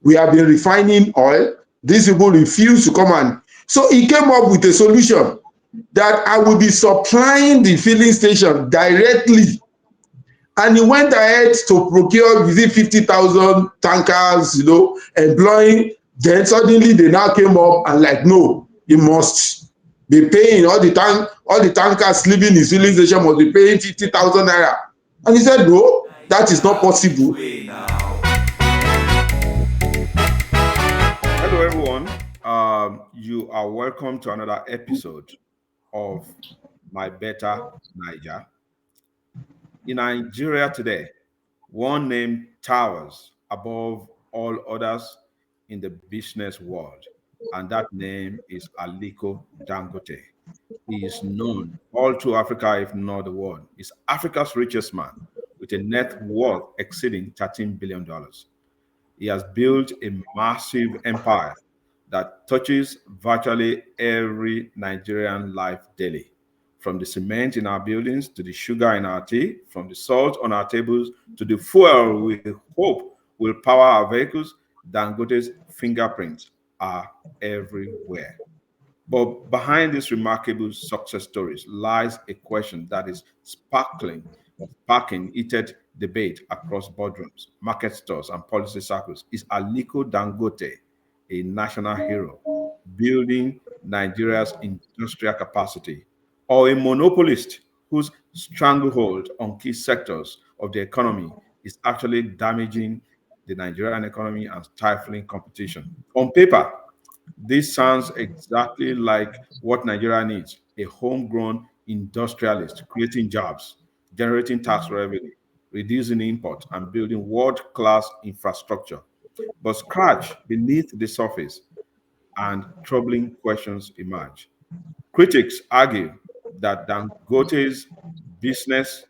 We have been refining oil. These people refuse to come and so he came up with a solution that I will be supplying the filling station directly. And he went ahead to procure within 50,000 tankers, employing. Then suddenly they now came up and like, no, he must be paying all the tankers leaving his filling station must be paying 50,000 naira. And he said, no, that is not possible. Hello, everyone. You are welcome to another episode of My Better Niger. In Nigeria today, one name towers above all others in the business world, and that name is Aliko Dangote. He is known all through Africa, if not the world. He's Africa's richest man with a net worth exceeding $13 billion. He has built a massive empire that touches virtually every Nigerian life daily. From the cement in our buildings to the sugar in our tea, from the salt on our tables to the fuel we hope will power our vehicles, Dangote's fingerprints are everywhere. But behind these remarkable success stories lies a question that is sparking heated debate across boardrooms, market stores, and policy circles. Is Aliko Dangote a national hero, building Nigeria's industrial capacity, or a monopolist whose stranglehold on key sectors of the economy is actually damaging the Nigerian economy and stifling competition? On paper, this sounds exactly like what Nigeria needs: a homegrown industrialist creating jobs, generating tax revenue, reducing import, and building world class infrastructure. But scratch beneath the surface, and troubling questions emerge. Critics argue that Dangote's business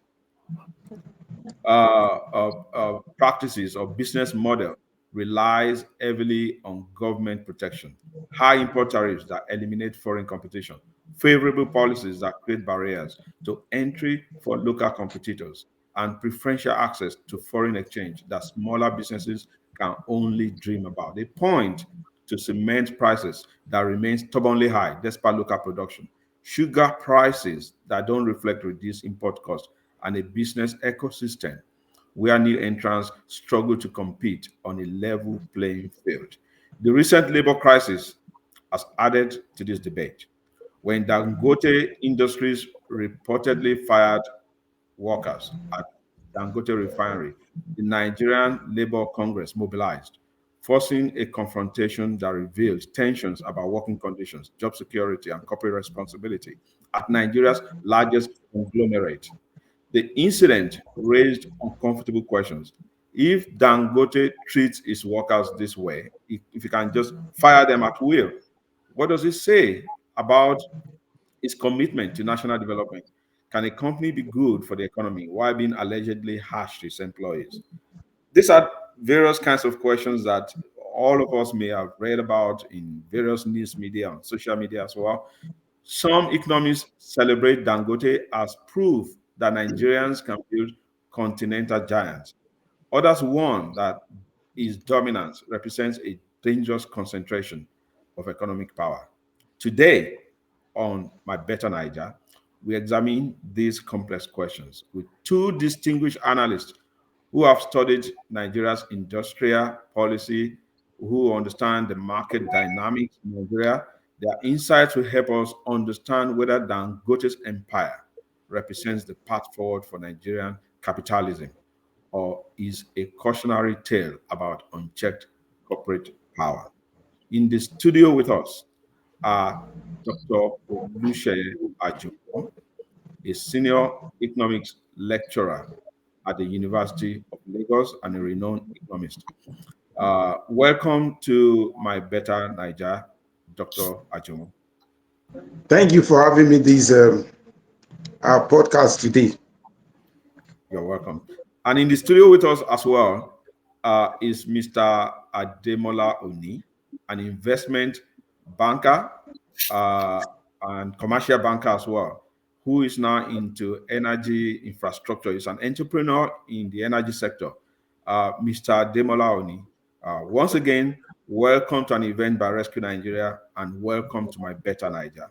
practices or business model relies heavily on government protection, high import tariffs that eliminate foreign competition, favorable policies that create barriers to entry for local competitors, and preferential access to foreign exchange that smaller businesses can only dream about. They point to cement prices that remain stubbornly high despite local production, sugar prices that don't reflect reduced import costs, and a business ecosystem where new entrants struggle to compete on a level playing field. The recent labor crisis has added to this debate. When Dangote Industries reportedly fired workers at Dangote Refinery, the Nigerian Labour Congress mobilized, forcing a confrontation that revealed tensions about working conditions, job security, and corporate responsibility at Nigeria's largest conglomerate. The incident raised uncomfortable questions. If Dangote treats his workers this way, if he can just fire them at will, what does it say about his commitment to national development? Can a company be good for the economy while being allegedly harsh to its employees? These are various kinds of questions that all of us may have read about in various news media and social media as well. Some economists celebrate Dangote as proof that Nigerians can build continental giants. Others warn that his dominance represents a dangerous concentration of economic power. Today, on My Better Niger, we examine these complex questions with two distinguished analysts who have studied Nigeria's industrial policy, who understand the market dynamics in Nigeria. Their insights will help us understand whether Dangote's empire represents the path forward for Nigerian capitalism or is a cautionary tale about unchecked corporate power. In the studio with us are Dr. Oluseyi Ajumo, a senior economics lecturer at the University of Lagos and a renowned economist. Welcome to My Better Niger, Dr. Ajumo. Thank you for having me this our podcast today. You're welcome. And in the studio with us as well is Mr. Ademola Oni, an investment banker and commercial banker as well, who is now into energy infrastructure. He's an entrepreneur in the energy sector. Mr. Ademola Oni, Once again, welcome to an event by Rescue Nigeria, and welcome to my Better Niger.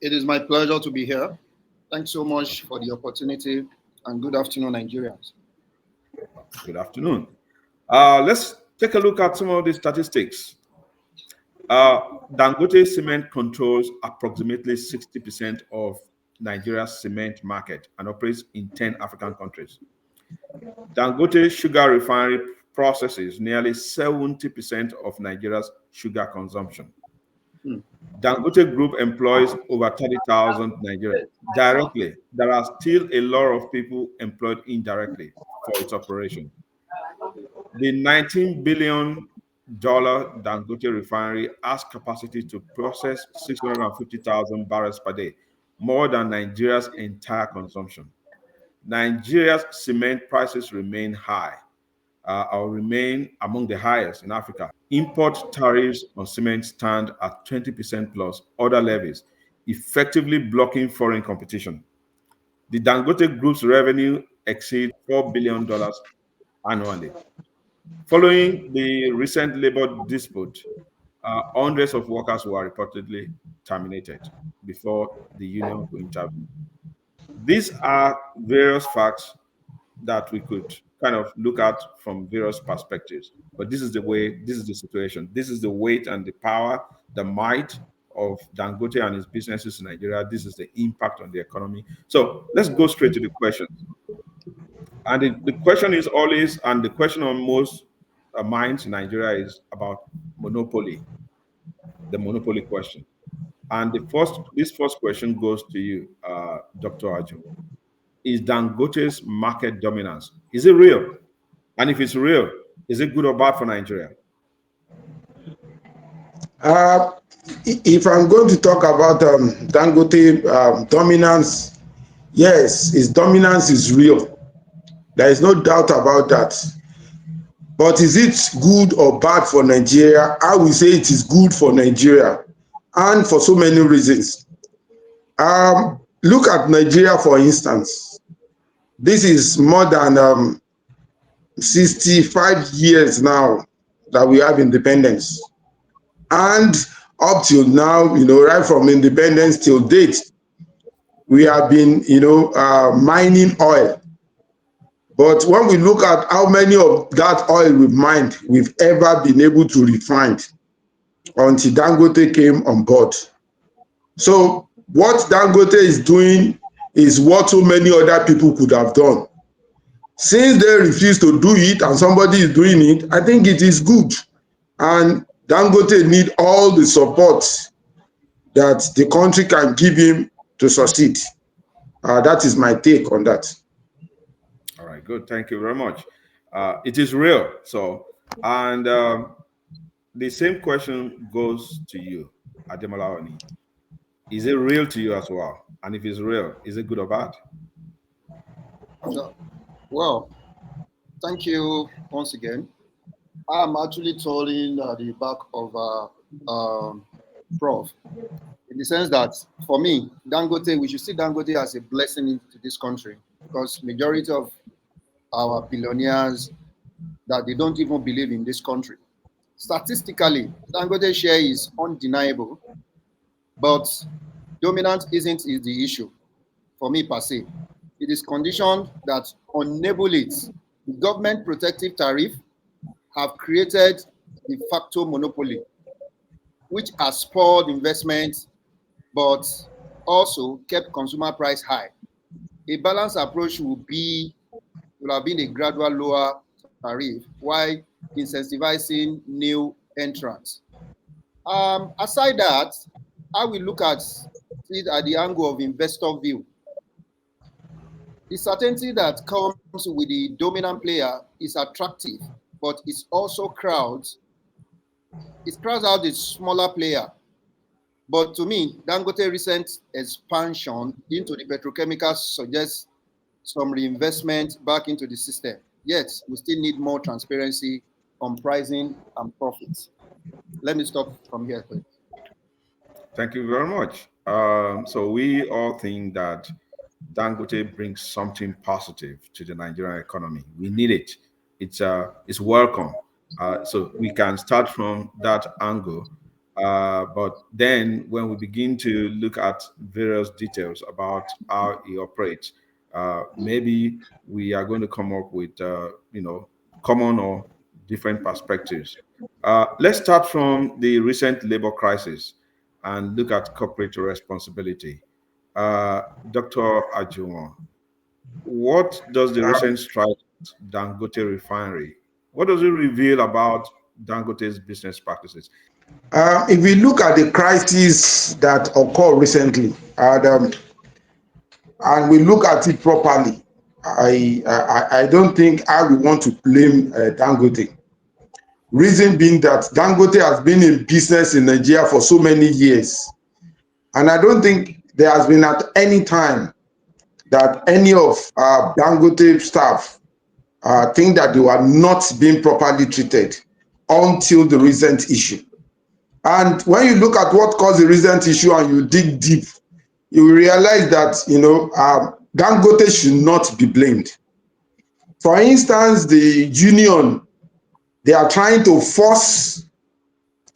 It is my pleasure to be here. Thanks so much for the opportunity, and good afternoon, Nigerians. Good afternoon. Let's take a look at some of the statistics. Dangote Cement controls approximately 60% of Nigeria's cement market and operates in 10 African countries. Dangote Sugar Refinery processes nearly 70% of Nigeria's sugar consumption. Dangote Group employs over 30,000 Nigerians directly. There are still a lot of people employed indirectly for its operation. The $19 billion Dangote refinery has capacity to process 650,000 barrels per day, more than Nigeria's entire consumption. Nigeria's cement prices remain high, or remain among the highest in Africa. Import tariffs on cement stand at 20% plus other levies, effectively blocking foreign competition. The Dangote Group's revenue exceeds $4 billion annually. Following the recent labor dispute, hundreds of workers were reportedly terminated before the union could intervene. These are various facts that we could kind of look at from various perspectives. But this is the way, this is the situation. This is the weight and the power, the might of Dangote and his businesses in Nigeria. This is the impact on the economy. So let's go straight to the question. And the question is always, and the question on most minds in Nigeria is about monopoly, the monopoly question. And this first question goes to you, Dr. Aju. Is Dangote's market dominance, is it real? And if it's real, is it good or bad for Nigeria? Uh, if I'm going to talk about Dangote dominance, yes, its dominance is real. There is no doubt about that. But is it good or bad for Nigeria? I will say it is good for Nigeria, and for so many reasons. Look at Nigeria, for instance. This is more than 65 years now that we have independence. And up till now, right from independence till date, we have been, mining oil. But when we look at how many of that oil we've mined, we've ever been able to refine until Dangote came on board. So what Dangote is doing is what so many other people could have done. Since they refuse to do it and somebody is doing it, I think it is good. And Dangote need all the support that the country can give him to succeed. That is my take on that. All right, good. Thank you very much. It is real. So, and the same question goes to you, Ademola Oni. Is it real to you as well? And if it's real, is it good or bad? Well, thank you once again. I'm actually tolling the back of Prof. In the sense that, for me, Dangote, we should see Dangote as a blessing into this country, because majority of our billionaires that they don't even believe in this country. Statistically, Dangote share is undeniable, but dominance isn't the issue for me per se. It is conditioned that enable it. The government protective tariff have created de facto monopoly, which has spurred investment, but also kept consumer price high. A balanced approach will have been a gradual lower tariff while incentivizing new entrants. Aside that, I will look at it at the angle of investor view. The certainty that comes with the dominant player is attractive, but it's also crowds. It crowds out the smaller player. But to me, Dangote recent expansion into the petrochemicals suggests some reinvestment back into the system. Yet, we still need more transparency on pricing and profits. Let me stop from here, please. Thank you very much. So we all think that Dangote brings something positive to the Nigerian economy. We need it. It's welcome. So we can start from that angle. But then when we begin to look at various details about how he operates, maybe we are going to come up with, common or different perspectives. Let's start from the recent labor crisis and look at corporate responsibility. Dr. Ajuwon, what does the recent strike at Dangote refinery, what does it reveal about Dangote's business practices? If we look at the crisis that occurred recently, and we look at it properly, I don't think I would want to blame Dangote. Reason being that Dangote has been in business in Nigeria for so many years, and I don't think there has been at any time that any of Dangote staff think that they were not being properly treated until the recent issue. And when you look at what caused the recent issue and you dig deep, you will realize that Dangote should not be blamed. For instance, the union, they are trying to force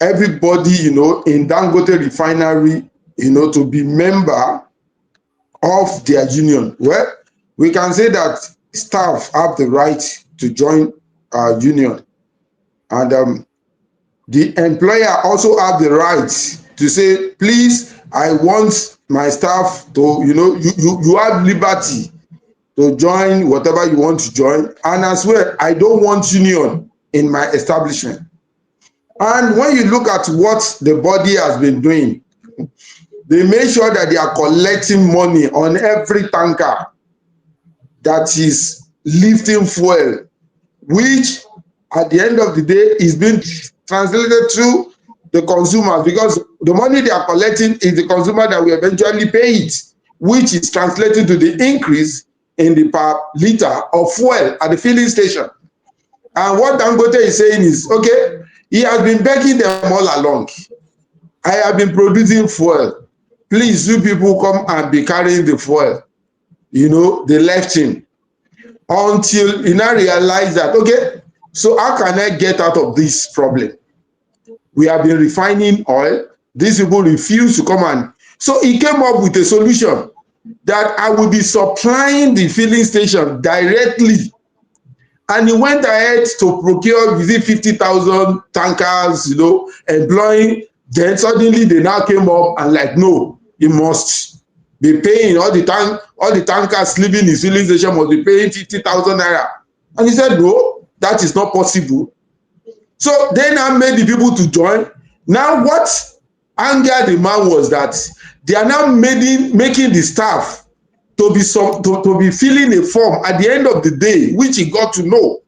everybody, in Dangote refinery, to be member of their union. Well, we can say that staff have the right to join union, and the employer also have the right to say, please, I want my staff to, you have liberty to join whatever you want to join, and as well, I don't want union in my establishment. And when you look at what the body has been doing, they make sure that they are collecting money on every tanker that is lifting fuel, which at the end of the day is being translated to the consumers, because the money they are collecting is the consumer that will eventually pay it, which is translated to the increase in the per liter of fuel at the filling station. And what Dangote is saying is, okay, he has been begging them all along. I have been producing fuel. Please, you people come and be carrying the fuel. They left him until he now realized that, okay, so how can I get out of this problem? We have been refining oil. These people refuse to come and... So he came up with a solution that I will be supplying the filling station directly. And he went ahead to procure within 50,000 tankers, employing. Then suddenly they now came up and like, no, he must be paying all the tankers leaving his filling station must be paying 50,000 naira. And he said, no, that is not possible. So they now made the people to join. Now what angered the man was that they are now making the staff to be filling a form at the end of the day, which he got to know.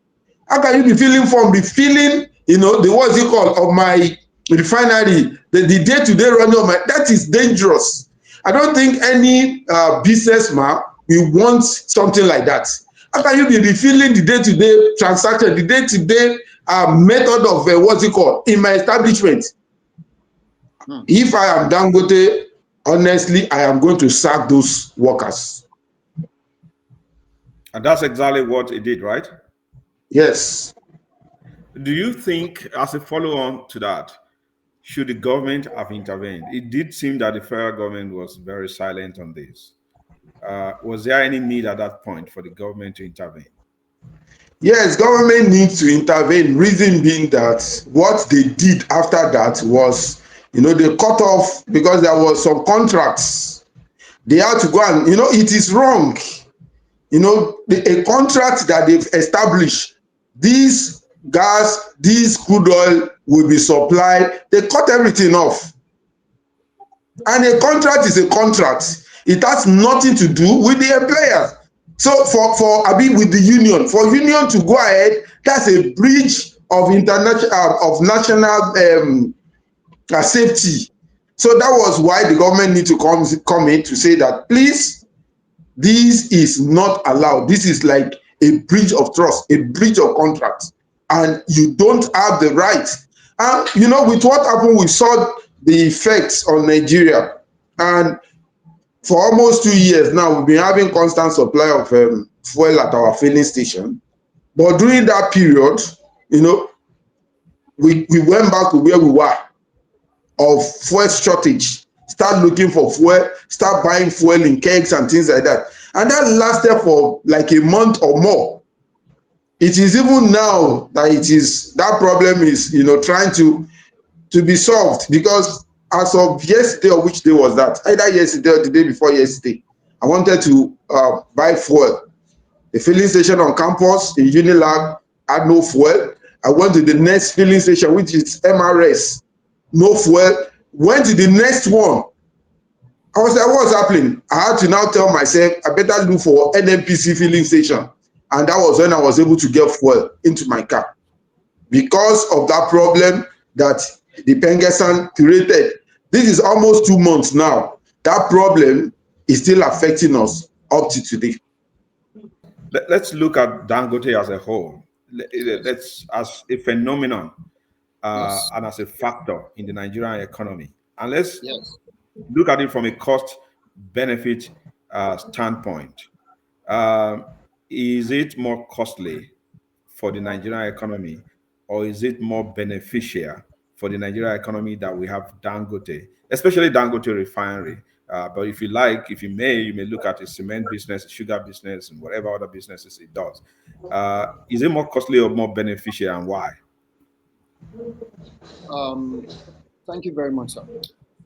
How can you be filling form, be filling, the what's it called, of my refinery, the day-to-day running of my... That is dangerous. I don't think any businessman will want something like that. How can you be refilling the day-to-day transaction, the day-to-day method of what's it called in my establishment? If I am Dangote, honestly, I am going to sack those workers. And that's exactly what he did, right? Yes. Do you think, as a follow-on to that, should the government have intervened? It did seem that the federal government was very silent on this. Was there any need at that point for the government to intervene? Yes, government needs to intervene. Reason being that what they did after that was, they cut off, because there was some contracts. They had to go and, it is wrong. A contract that they've established, this gas, this crude oil will be supplied. They cut everything off. And a contract is a contract. It has nothing to do with the employers. So with the union, for union to go ahead, that's a breach of national safety. So that was why the government need to come in to say that, please, this is not allowed. This is like a breach of trust, a breach of contract, and you don't have the right. And with what happened, we saw the effects on Nigeria, and for almost 2 years now, we've been having constant supply of fuel at our filling station. But during that period, we went back to where we were of fuel shortage. Start looking for fuel, start buying fuel in kegs and things like that. And that lasted for like a month or more. It is even now that that problem is, trying to be solved, because as of yesterday, or which day was that? Either yesterday or the day before yesterday, I wanted to buy fuel. The filling station on campus in Unilab had no fuel. I went to the next filling station, which is MRS, no fuel. Went to the next one. I was like, what's happening? I had to now tell myself, I better look for NNPC filling station. And that was when I was able to get fuel into my car. Because of that problem that the Pengesan created. This is almost 2 months now. That problem is still affecting us up to today. Let's look at Dangote as a whole. Let's as a phenomenon and as a factor in the Nigerian economy. And let's look at it from a cost-benefit standpoint. Is it more costly for the Nigerian economy, or is it more beneficial for the Nigerian economy that we have Dangote, especially Dangote refinery? But if you may look at the cement business, sugar business, and whatever other businesses it does. Is it more costly or more beneficial, and why? Thank you very much, sir.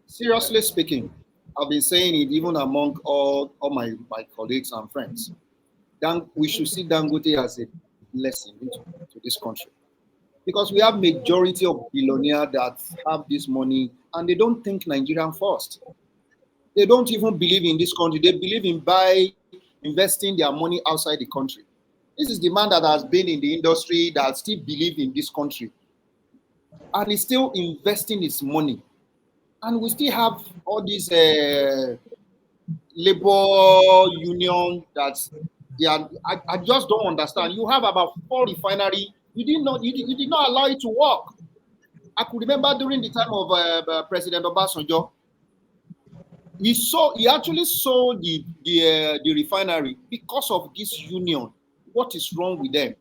Seriously speaking, I've been saying it even among all my colleagues and friends. We should see Dangote as a blessing to this country, because we have majority of billionaires that have this money and they don't think Nigerian first. They don't even believe in this country. They believe in investing their money outside the country. This is the man that has been in the industry that still believes in this country and is still investing his money. And we still have all these labor union that they are. I just don't understand. You have about 4 refineries. You did not allow it to work. I could remember during the time of President Obasanjo, he actually sold the refinery because of this union. What is wrong with them?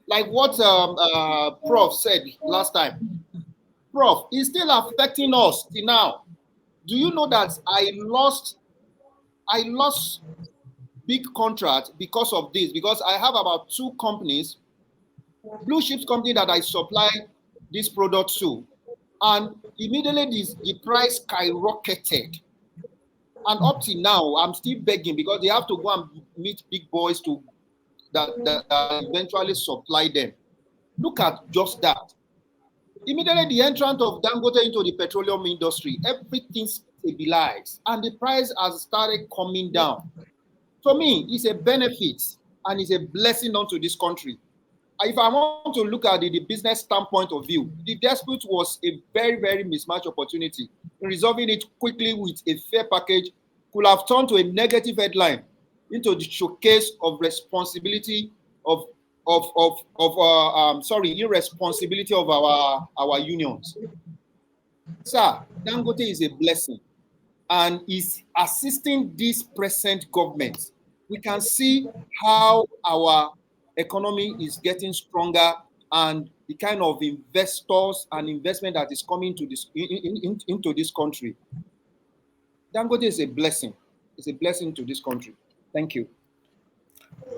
Like what Prof said last time. Prof, it's still affecting us till now. Do you know that I lost big contract because of this? Because I have about 2 companies, blue chips company that I supply this product to, and immediately the price skyrocketed. And up till now, I'm still begging because they have to go and meet big boys that eventually supply them. Look at just that. Immediately the entrance of Dangote into the petroleum industry, everything stabilized and the price has started coming down. For me, it's a benefit and it's a blessing onto this country. If I want to look at the business standpoint of view, the dispute was a very, very mismatched opportunity. Resolving it quickly with a fair package could have turned to a negative headline into the showcase of responsibility irresponsibility of our unions. Sir, Dangote is a blessing and is assisting this present government. We can see how our economy is getting stronger and the kind of investors and investment that is coming to this into this country. Dangote is a blessing. It's a blessing to this country. Thank you.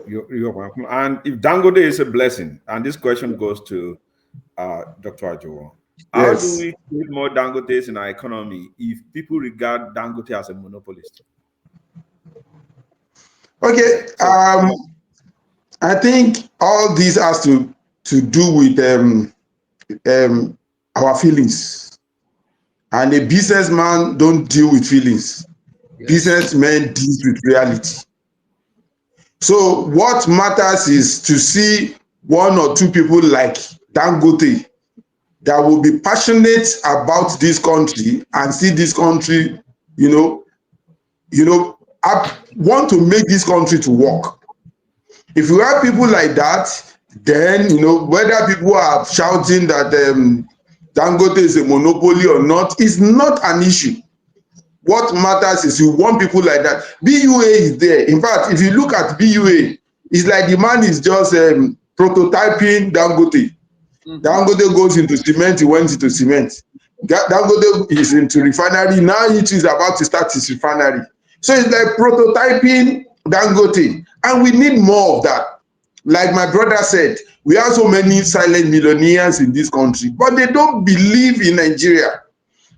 You're welcome. And if Dangote is a blessing, and this question goes to Dr. Ajowo, how do we create more Dangotes in our economy if people regard Dangote as a monopolist? Okay, I think all this has to do with our feelings. And a businessman don't deal with feelings. Yes. Businessmen deal with reality. So what matters is to see 1 or 2 people like Dangote that will be passionate about this country and see this country, want to make this country to work. If you have people like that, then, whether people are shouting that Dangote is a monopoly or not, is not an issue. What matters is you want people like that. BUA is there. In fact, if you look at BUA, it's like the man is just prototyping Dangote. Dangote goes into cement, he went into cement. Dangote is into refinery, now it is about to start his refinery. So it's like prototyping Dangote, and we need more of that. Like my brother said, we have so many silent millionaires in this country, but they don't believe in Nigeria.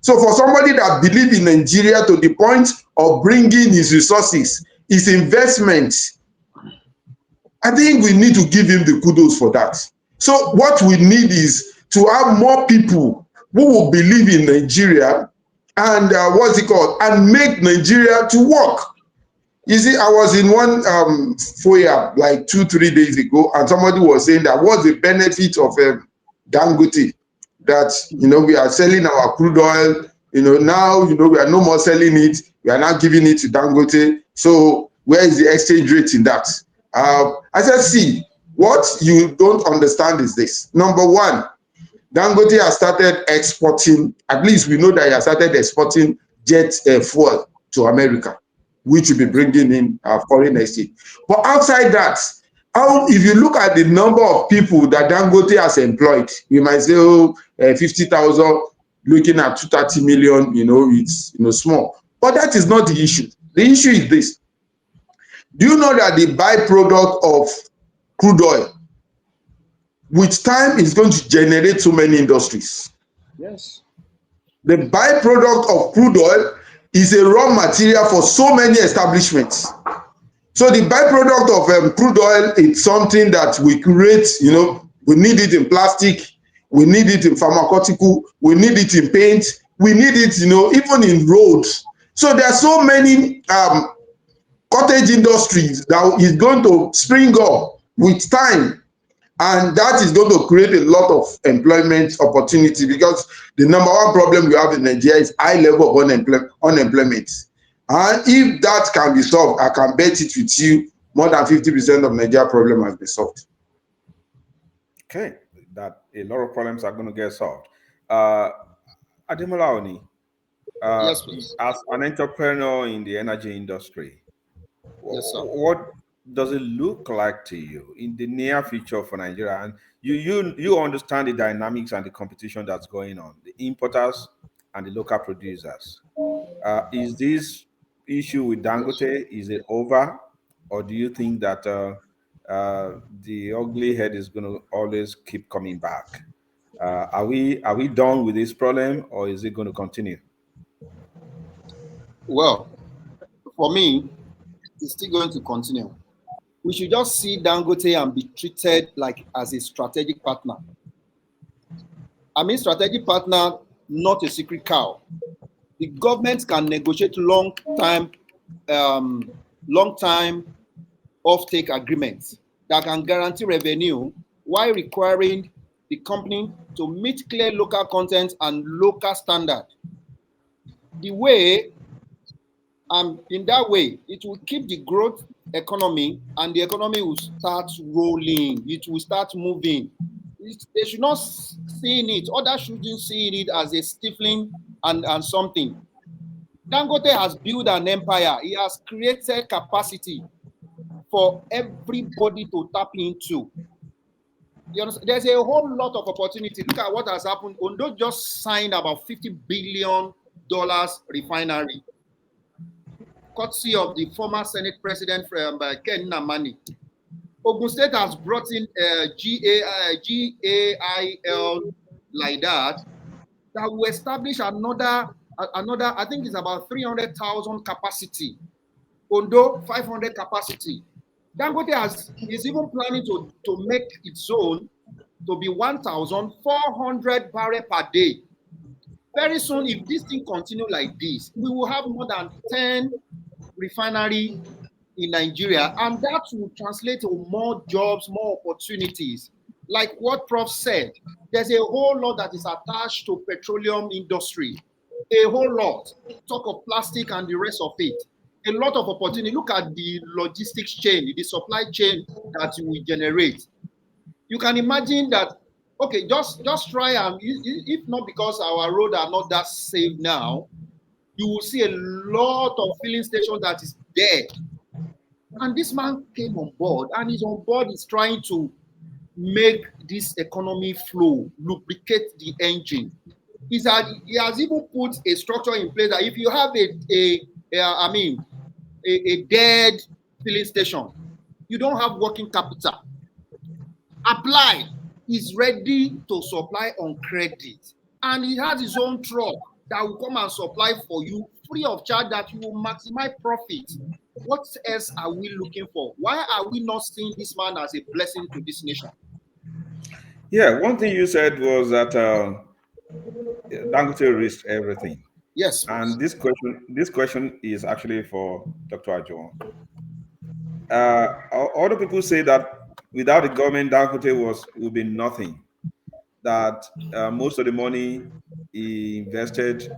So for somebody that believes in Nigeria to the point of bringing his resources, his investments, I think we need to give him the kudos for that. So what we need is to have more people who will believe in Nigeria and what's it called, and make Nigeria to work. You see, I was in one foyer like 2-3 days ago, and somebody was saying that what's the benefit of Dangote, that we are selling our crude oil, now we are no more selling it, we are now giving it to Dangote. So where is the exchange rate in that? I said, see, what you don't understand is this. Number one, Dangote has started exporting, at least we know that he has started exporting jet fuel to America, which will be bringing in foreign exchange. But outside that, if you look at the number of people that Dangote has employed, you might say, 50,000, looking at 230 million, it's small. But that is not the issue. The issue is this. Do you know that the byproduct of crude oil, with time, is going to generate so many industries? Yes. The byproduct of crude oil is a raw material for so many establishments. So the byproduct of crude oil is something that we create, we need it in plastic, we need it in pharmaceutical, we need it in paint, we need it, even in roads. So there are so many cottage industries that is going to spring up with time, and that is going to create a lot of employment opportunity, because the number one problem we have in Nigeria is high level of unemployment. And if that can be solved, I can bet it with you, more than 50% of Nigeria problem has been solved. Okay, that a lot of problems are going to get solved. Ademola Oni, Yes, please. as an entrepreneur in the energy industry, Yes, sir. what does it look like to you in the near future for Nigeria? And you understand the dynamics and the competition that's going on, the importers and the local producers. Is this issue with Dangote, is it over, or do you think that the ugly head is going to always keep coming back? Are we done with this problem, or is it going to continue? Well, for me, it's still going to continue. We should just see Dangote and be treated like as a strategic partner. I mean, strategic partner, not a secret cow. The government can negotiate long-time off-take agreements that can guarantee revenue while requiring the company to meet clear local content and local standard. The way, in that way, it will keep the growth economy, and the economy will start rolling. It will start moving. They should not see it, others shouldn't see it as a stifling and something. Dangote has built an empire. He has created capacity for everybody to tap into. There's a whole lot of opportunity. Look at what has happened. Ondo just signed about $50 billion refinery, courtesy of the former Senate President Ken Namani. Ogun State has brought in GAIL like that will establish another, I think it's about 300,000 capacity. Ondo, 500 capacity. Dangote is even planning to make its own to be 1,400 barrels per day. Very soon, if this thing continue like this, we will have more than 10 refineries in Nigeria, and that will translate to more jobs, more opportunities. Like what Prof said, there's a whole lot that is attached to petroleum industry. A whole lot. Talk of plastic and the rest of it. A lot of opportunity. Look at the logistics chain, the supply chain that we generate. You can imagine that, okay, just try, and if not because our roads are not that safe now, you will see a lot of filling stations that is dead. And this man came on board, and he's on board, is trying to make this economy flow, lubricate the engine. He has even put a structure in place that if you have a dead filling station, you don't have working capital. Apply. He's ready to supply on credit, and he has his own truck that will come and supply for you free of charge, that you will maximize profit. What else are we looking for? Why are we not seeing this man as a blessing to this nation? Yeah, one thing you said was that Dangote risked everything. Yes, And please. this question is actually for Dr. Ajo. Other people say that without the government, Dangote would be nothing. That most of the money he invested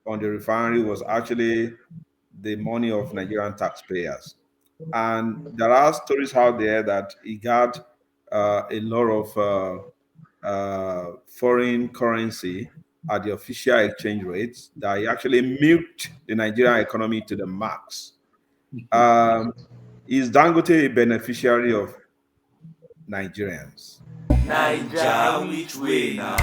on the refinery was actually the money of Nigerian taxpayers. And there are stories out there that he got a lot of foreign currency at the official exchange rates, that he actually milked the Nigerian economy to the max. Um, is Dangote a beneficiary of Nigerians? Naija, which way now?